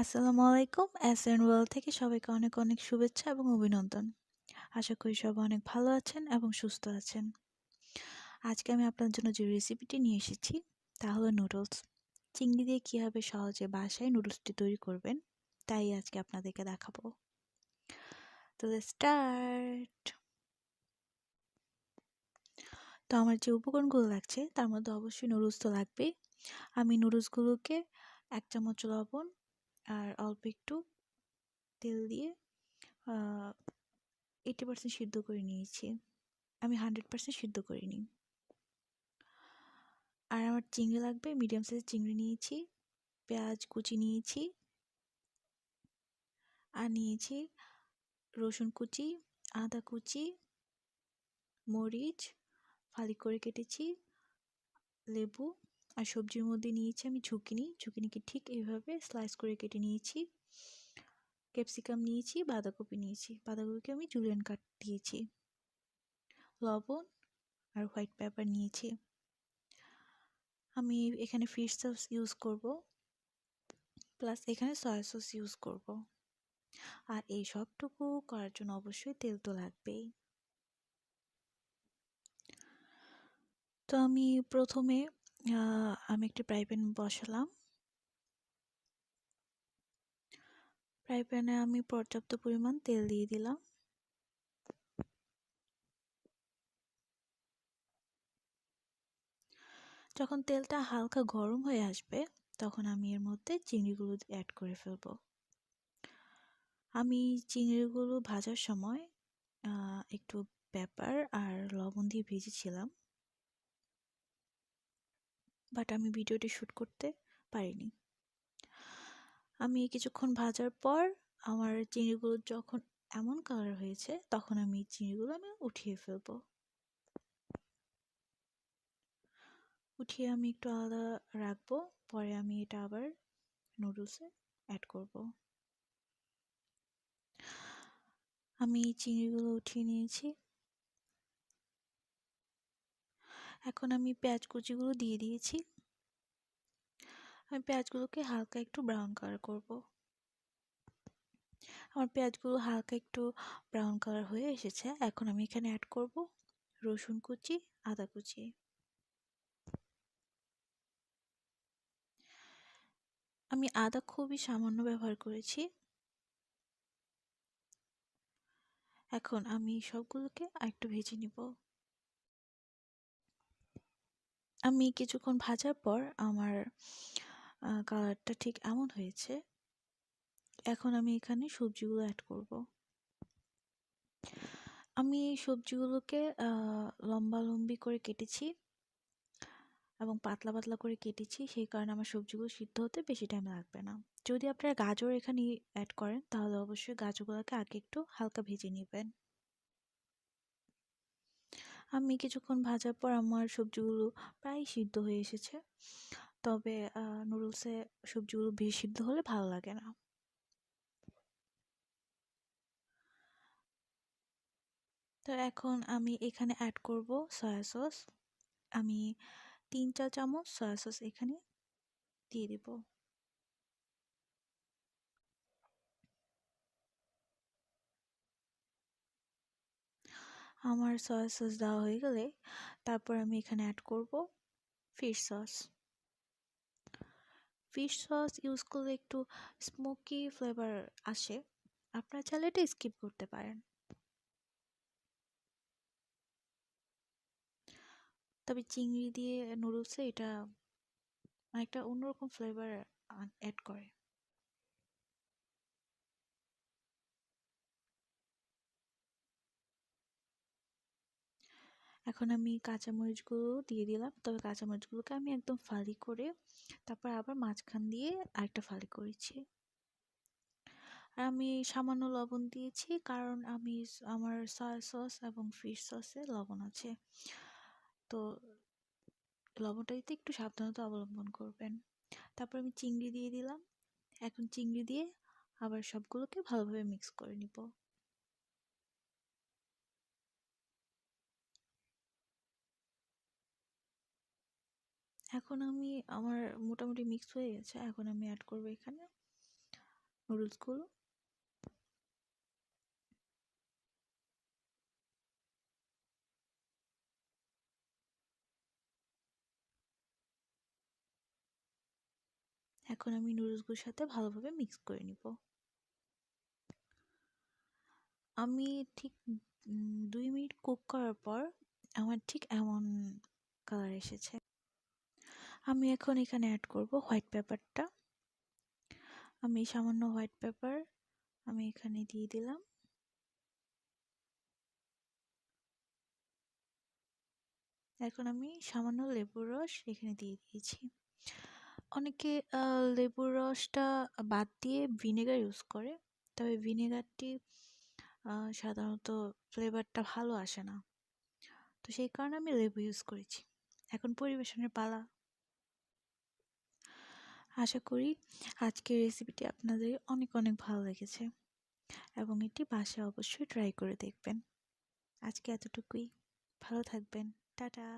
আসসালামু আলাইকুম। SN world থেকে সবাইকে অনেক অনেক শুভেচ্ছা এবং অভিনন্দন। আশা করি সবাই অনেক ভালো আছেন এবং সুস্থ আছেন। আজকে আমি আপনার জন্য যে রেসিপিটি নিয়ে এসেছি তা হলো নুডলস। চিংড়ি দিয়ে কীভাবে সহজে বাসায় নুডলসটি তৈরি করবেন তাই আজকে আপনাদেরকে দেখাবো। তো লেটস স্টার্ট। তো আমার যে উপকরণগুলো লাগছে তার মধ্যে অবশ্যই নুডলস তো লাগবেই। আমি নুডলসগুলোকে 1 চামচ লবণ আর অল্প একটু তেল দিয়ে 80% সিদ্ধ করে নিয়েছি। আমি 100% সিদ্ধ করিনি। আর আমার চিংড়ি লাগবে, মিডিয়াম সাইজের চিংড়ি নিয়েছি, পেঁয়াজ কুচি নিয়েছি, আর নিয়েছি রসুন কুচি, আদা কুচি, মরিচ ফালি করে কেটেছি, লেবু, আর সবজির মধ্যে নিয়েছি আমি ঝুঁকিনিকে ঠিক এইভাবে স্লাইস করে কেটে নিয়েছি, ক্যাপসিকাম নিয়েছি, বাঁধাকপি নিয়েছি, বাঁধাকপিকে আমি জুলিয়ান কাট দিয়েছি, লবণ আর হোয়াইট পেপার নিয়েছি। আমি এখানে ফিশ সস ইউজ করব, প্লাস এখানে সয়া সস ইউজ করব। আর এই সবটুকু করার জন্য অবশ্যই তেল তো লাগবেই। তো আমি প্রথমে আমি একটি ফ্রাই প্যান বসালাম। ফ্রাই প্যানে আমি পর্যাপ্ত পরিমাণ তেল দিয়ে দিলাম। যখন তেলটা হালকা গরম হয়ে আসবে তখন আমি এর মধ্যে চিংড়িগুলো অ্যাড করে ফেলবো। আমি চিংড়িগুলো ভাজার সময় একটু পেপার আর লবণ দিয়ে ভেজেছিলাম, বাট আমি ভিডিওটি শ্যুট করতে পারিনি। আমি কিছুক্ষণ ভাজার পর আমার চিংড়িগুলো যখন এমন কালার হয়েছে তখন আমি চিংড়িগুলো উঠিয়ে ফেলবো। উঠিয়ে আমি একটু আলাদা রাখবো, পরে আমি এটা আবার নুডলসে অ্যাড করব। আমি চিংড়িগুলো উঠিয়ে নিয়েছি। এখন আমি পেঁয়াজ কুচিগুলো দিয়ে দিয়েছি। আমি পেঁয়াজগুলোকে হালকা একটু ব্রাউন কালার করব। আমার পেঁয়াজগুলো হালকা একটু ব্রাউন কালার হয়ে এসেছে। এখন আমি এখানে অ্যাড করব রসুন কুচি, আদা কুচি। আমি আদা খুবই সামান্য ব্যবহার করেছি। এখন আমি সবগুলোকে আরেকটু ভেজে নিব। আমি কিছুক্ষণ ভাজার পর আমার কালারটা ঠিক এমন হয়েছে। এখন আমি এখানে সবজিগুলো অ্যাড করব। আমি সবজিগুলোকে লম্বালম্বি করে কেটেছি এবং পাতলা পাতলা করে কেটেছি, সেই কারণে আমার সবজিগুলো সিদ্ধ হতে বেশি টাইম লাগবে না। যদি আপনারা গাজর এখানে অ্যাড করেন তাহলে অবশ্যই গাজরগুলোকে আগে একটু হালকা ভেজে নেবেন। আমি কিছুক্ষণ ভাজার পর আমার সবজিগুলো প্রায় সিদ্ধ হয়ে এসেছে, তবে নুডলসে সবজিগুলো বেশি সিদ্ধ হলে ভালো লাগে না। তো এখন আমি এখানে অ্যাড করব সয়া সস। আমি 3 চা চামচ সয়া সস এখানে দিয়ে দেব। আমার সয়া সস দেওয়া হয়ে গেলে তারপর আমি এখানে অ্যাড করব fish sauce. Fish sauce use করলে একটু স্মোকি ফ্লেভার আসে, আপনারা চাইলে এটা স্কিপ করতে পারেন। তবে চিংড়ি দিয়ে নুডলসে এটা একটা অন্যরকম ফ্লেভার অ্যাড করে। এখন আমি কাঁচামরিচগুলো দিয়ে দিলাম, তবে কাঁচামরিচগুলোকে আমি একদম ফালি করে তারপর আবার মাঝখান দিয়ে আরেকটা ফালি করেছি। আর আমি সামান্য লবণ দিয়েছি কারণ আমার সয়া সস এবং ফিশ সসে লবণ আছে, তো লবণটা দিতে একটু সাবধানতা অবলম্বন করবেন। তারপর আমি চিংড়ি দিয়ে দিলাম। এখন চিংড়ি দিয়ে আবার সবগুলোকে ভালোভাবে মিক্স করে নিব। এখন আমার মোটামুটি মিক্স হয়ে গেছে। এখন আমি অ্যাড করব এখানে নুডলসগুলো। এখন আমি নুডলসগুলোর সাথে ভালোভাবে মিক্স করে নিব। আমি ঠিক ২ মিনিট কুক করার পর আমার ঠিক এমন কালার এসেছে। আমি এখন এখানে অ্যাড করব হোয়াইট পেপারটা। আমি সামান্য হোয়াইট পেপার আমি এখানে দিয়ে দিলাম। এখন আমি সামান্য লেবুর রস এখানে দিয়ে দিয়েছি। অনেকে লেবুর রসটা বাদ দিয়ে ভিনেগার ইউজ করে, তবে ভিনেগারটি সাধারণত ফ্লেভারটা ভালো আসে না, তো সেই কারণে আমি লেবু ইউজ করেছি। এখন পরিবেশনের পালা। আশা করি আজকের রেসিপিটি আপনাদের অনেক অনেক ভালো লেগেছে এবং এটি বাসায় অবশ্যই ট্রাই করে দেখবেন। আজকে এতটুকুই। ভালো থাকবেন। টাটা।